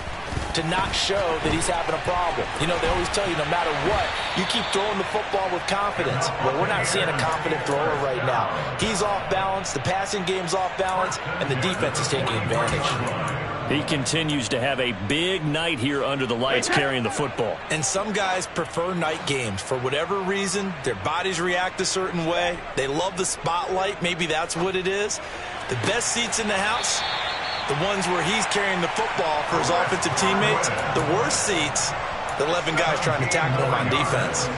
to not show that he's having a problem. You know, they always tell you no matter what, you keep throwing the football with confidence. Well, we're not seeing a confident thrower right now. He's off balance. balance, the passing game's off balance, and the defense is taking advantage. He continues to have a big night here under the lights carrying the football. And some guys prefer night games. For whatever reason, their bodies react a certain way. They love the spotlight. Maybe that's what it is. The best seats in the house, the ones where he's carrying the football for his offensive teammates. The worst seats, the 11 guys trying to tackle him on defense.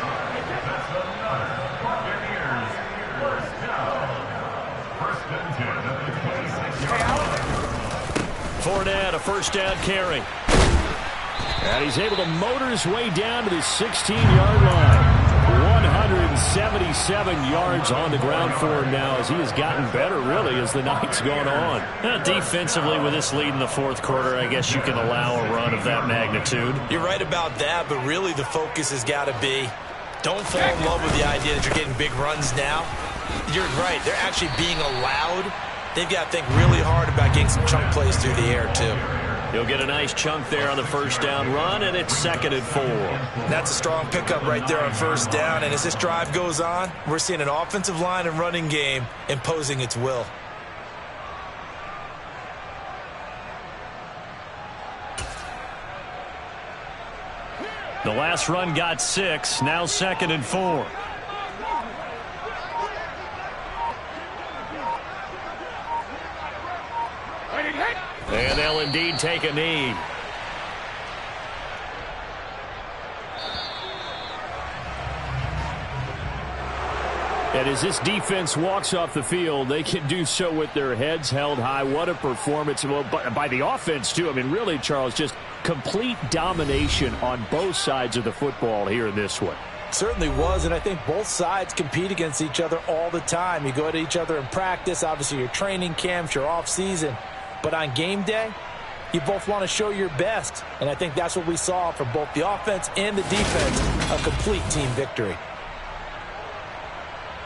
Fournette, a first down carry. And he's able to motor his way down to the 16-yard line. 177 yards on the ground for him now as he has gotten better, really, as the night's gone on. Defensively, with this lead in the fourth quarter, I guess you can allow a run of that magnitude. You're right about that, but really the focus has got to be don't fall in love with the idea that you're getting big runs now. You're right. They're actually being allowed. They've got to think really hard about getting some chunk plays through the air, too. He'll get a nice chunk there on the first down run, and it's 2nd and 4. That's a strong pickup right there on first down, and as this drive goes on, we're seeing an offensive line and running game imposing its will. The last run got 6, now 2nd and 4. And they'll indeed take a knee. And as this defense walks off the field, they can do so with their heads held high. What a performance by the offense, too. I mean, really, Charles, just complete domination on both sides of the football here in this one. Certainly was, and I think both sides compete against each other all the time. You go at each other in practice, obviously your training camps, your off-season. But on game day, you both want to show your best. And I think that's what we saw from both the offense and the defense, a complete team victory.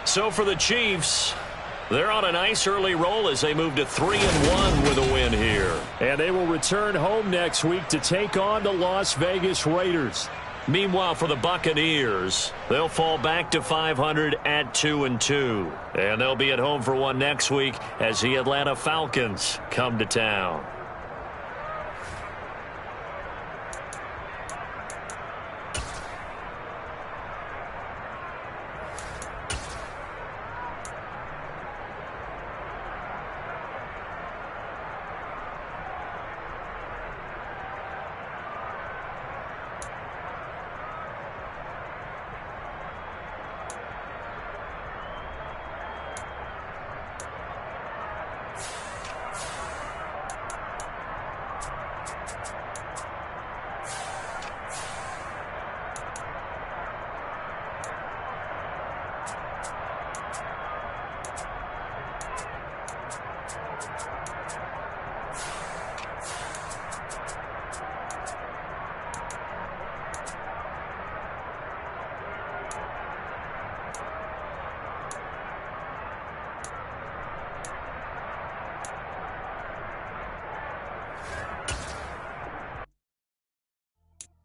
So for the Chiefs, they're on a nice early roll as they move to 3-1 with a win here. And they will return home next week to take on the Las Vegas Raiders. Meanwhile, for the Buccaneers, they'll fall back to 500 at 2-2. And they'll be at home for one next week as the Atlanta Falcons come to town.